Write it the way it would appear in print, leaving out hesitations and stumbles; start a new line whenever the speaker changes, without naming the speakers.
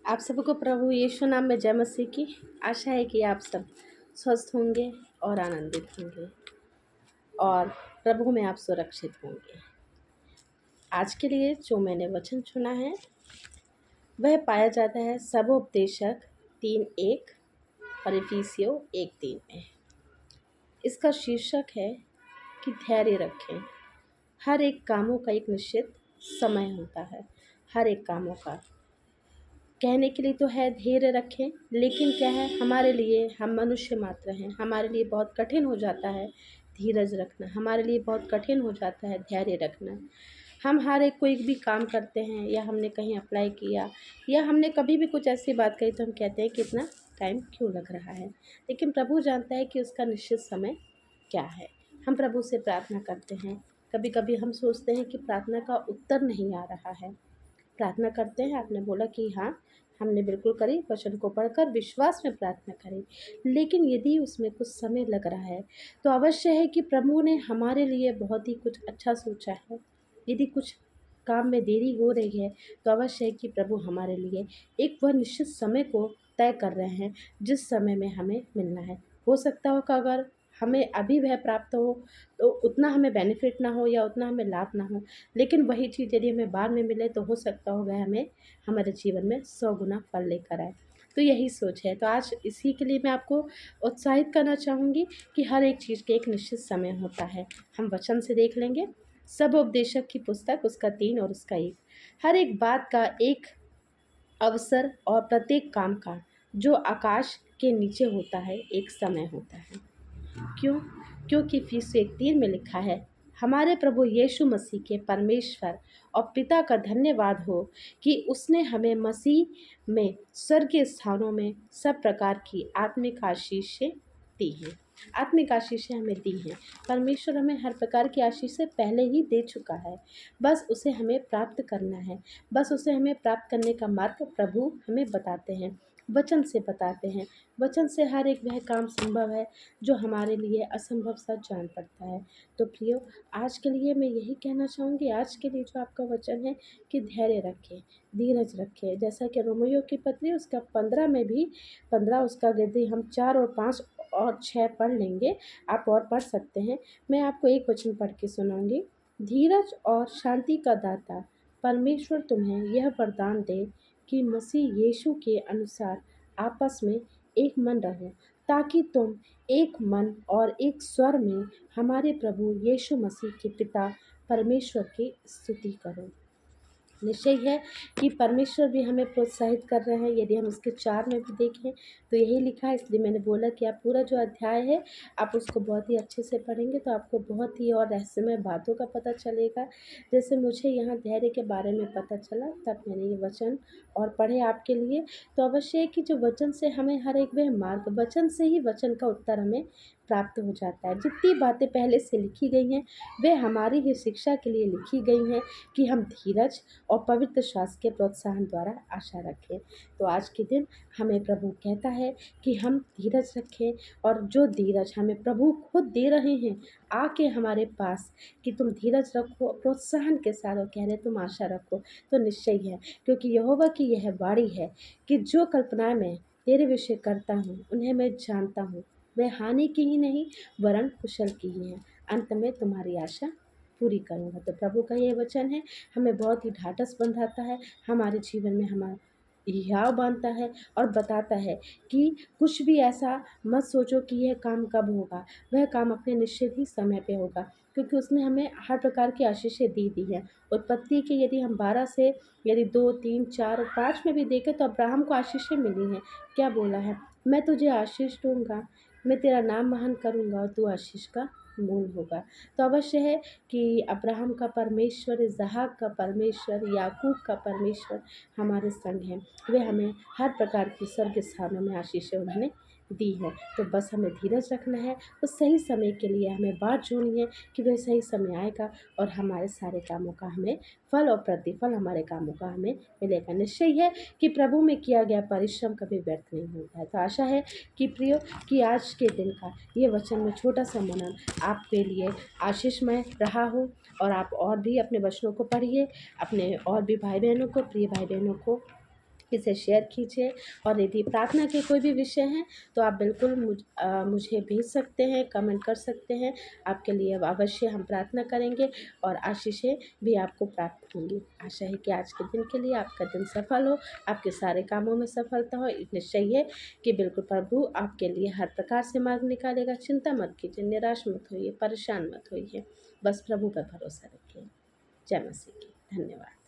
आप सबको प्रभु यीशु नाम में जय मसीह की। आशा है कि आप सब स्वस्थ होंगे और आनंदित होंगे और प्रभु में आप सुरक्षित होंगे। आज के लिए जो मैंने वचन चुना है वह पाया जाता है सबोपदेशक 3:1 और इफिसियों 1:3 में। इसका शीर्षक है कि धैर्य रखें। हर एक कामों का एक निश्चित समय होता है। हर एक कामों का कहने के लिए तो है धैर्य रखें, लेकिन क्या है, हमारे लिए, हम मनुष्य मात्र हैं, हमारे लिए बहुत कठिन हो जाता है धीरज रखना। हमारे लिए बहुत कठिन हो जाता है धैर्य रखना। हम हर एक कोई भी काम करते हैं या हमने कहीं अप्लाई किया या हमने कभी भी कुछ ऐसी बात कही तो हम कहते हैं कि इतना टाइम क्यों लग रहा है, लेकिन प्रभु जानता है कि उसका निश्चित समय क्या है। हम प्रभु से प्रार्थना करते हैं, कभी कभी हम सोचते हैं कि प्रार्थना का उत्तर नहीं आ रहा है। प्रार्थना करते हैं, आपने बोला कि हाँ हमने बिल्कुल करी, वचन को पढ़कर विश्वास में प्रार्थना करी, लेकिन यदि उसमें कुछ समय लग रहा है तो अवश्य है कि प्रभु ने हमारे लिए बहुत ही कुछ अच्छा सोचा है। यदि कुछ काम में देरी हो रही है तो अवश्य है कि प्रभु हमारे लिए एक वह निश्चित समय को तय कर रहे हैं जिस समय में हमें मिलना है। हो सकता हो कि अगर हमें अभी वह प्राप्त हो तो उतना हमें बेनिफिट ना हो या उतना हमें लाभ ना हो, लेकिन वही चीज़ यदि हमें बाद में मिले तो हो सकता हो वह हमें हमारे जीवन में 100 गुना फल लेकर आए। तो यही सोच है। तो आज इसी के लिए मैं आपको उत्साहित करना चाहूँगी कि हर एक चीज़ के एक निश्चित समय होता है। हम वचन से देख लेंगे सब उपदेशक की पुस्तक उसका 3 और उसका 1। हर एक बात का एक अवसर और प्रत्येक काम का जो आकाश के नीचे होता है एक समय होता है। क्यों? क्योंकि इफिसियों 1:3 में लिखा है, हमारे प्रभु यीशु मसीह के परमेश्वर और पिता का धन्यवाद हो कि उसने हमें मसीह में स्वर्गीय स्थानों में सब प्रकार की आत्मिक आशीषें दी हैं। आत्मिक आशीषें हमें दी हैं। परमेश्वर हमें हर प्रकार की आशीषें पहले ही दे चुका है, बस उसे हमें प्राप्त करना है। बस उसे हमें प्राप्त करने का मार्ग प्रभु हमें बताते हैं, वचन से बताते हैं। वचन से हर एक वह काम संभव है जो हमारे लिए असंभव सा जान पड़ता है। तो प्रियो, आज के लिए मैं यही कहना चाहूँगी, आज के लिए जो आपका वचन है कि धैर्य रखें, धीरज रखें। जैसा कि रोमियो की पत्री उसका 15 में भी 15 उसका यदि हम 4 और 5 और 6 पढ़ लेंगे, आप और पढ़ सकते हैं। मैं आपको एक वचन पढ़ के सुनाऊँगी। धीरज और शांति का दाता परमेश्वर तुम्हें यह वरदान दे कि मसीह यीशु के अनुसार आपस में एक मन रहो, ताकि तुम एक मन और एक स्वर में हमारे प्रभु यीशु मसीह के पिता परमेश्वर की स्तुति करो। निश्चय है कि परमेश्वर भी हमें प्रोत्साहित कर रहे हैं। यदि हम इसके 4 में भी देखें तो यही लिखा है, इसलिए मैंने बोला कि आप पूरा जो अध्याय है आप उसको बहुत ही अच्छे से पढ़ेंगे तो आपको बहुत ही और रहस्यमय बातों का पता चलेगा। जैसे मुझे यहाँ धैर्य के बारे में पता चला तब मैंने ये वचन और पढ़े आपके लिए। तो अवश्य है कि जो वचन से हमें हर एक वह मार्ग, वचन से ही वचन का उत्तर हमें प्राप्त हो जाता है। जितनी बातें पहले से लिखी गई हैं वे हमारी ही शिक्षा के लिए लिखी गई हैं कि हम धीरज और पवित्र शास्त्र के प्रोत्साहन द्वारा आशा रखें। तो आज के दिन हमें प्रभु कहता है कि हम धीरज रखें, और जो धीरज हमें प्रभु खुद दे रहे हैं आके हमारे पास कि तुम धीरज रखो, प्रोत्साहन के साथ, और कह रहे तुम आशा रखो। तो निश्चय है, क्योंकि यहोवा की यह वाणी है कि जो कल्पनाएं मैं तेरे विषय करता हूँ उन्हें मैं जानता हूँ, वे हानि की ही नहीं वरन कुशल की ही है। अंत में तुम्हारी आशा पूरी करूँगा। तो प्रभु का ये वचन है, हमें बहुत ही ढाढ़स बंधाता है, हमारे जीवन में हमारा हियाव बांधता है और बताता है कि कुछ भी ऐसा मत सोचो कि यह काम कब होगा। वह काम अपने निश्चित ही समय पे होगा, क्योंकि उसने हमें हर प्रकार की आशीषें दी है। उत्पत्ति के यदि हम 12 से यदि 2, 3, 4 और 5 में भी देखें तो अब्राहम को आशीषें मिली हैं। क्या बोला है, मैं तुझे आशीष दूंगा, मैं तेरा नाम महान करूँगा और तू आशीष का मूल होगा। तो अवश्य है कि अब्राहम का परमेश्वर, इसहाक का परमेश्वर, याकूब का परमेश्वर हमारे संग हैं। वे हमें हर प्रकार की स्वर्ग स्थानों में आशीषें उन्होंने दी है। तो बस हमें धीरज रखना है, उस सही समय के लिए हमें बात जोड़नी है कि वह सही समय आएगा और हमारे सारे कामों का हमें फल और प्रतिफल हमारे कामों का हमें मिलेगा। निश्चय है कि प्रभु में किया गया परिश्रम कभी व्यर्थ नहीं होता है। तो आशा है कि प्रियो, कि आज के दिन का ये वचन में छोटा सा मनन आपके लिए आशीषमय रहा हो, और आप और भी अपने वचनों को पढ़िए, अपने और भी भाई बहनों को, प्रिय भाई बहनों को इसे शेयर कीजिए। और यदि प्रार्थना के कोई भी विषय हैं तो आप बिल्कुल मुझे भेज सकते हैं, कमेंट कर सकते हैं। आपके लिए अब अवश्य हम प्रार्थना करेंगे और आशीषें भी आपको प्राप्त होंगी। आशा है कि आज के दिन के लिए आपका दिन सफल हो, आपके सारे कामों में सफलता हो। निश्चय है कि बिल्कुल प्रभु आपके लिए हर प्रकार से मार्ग निकालेगा। चिंता मत कीजिए, निराश मत होइए, परेशान मत होइए, बस प्रभु पर भरोसा रखिए। जय मसीह की। धन्यवाद।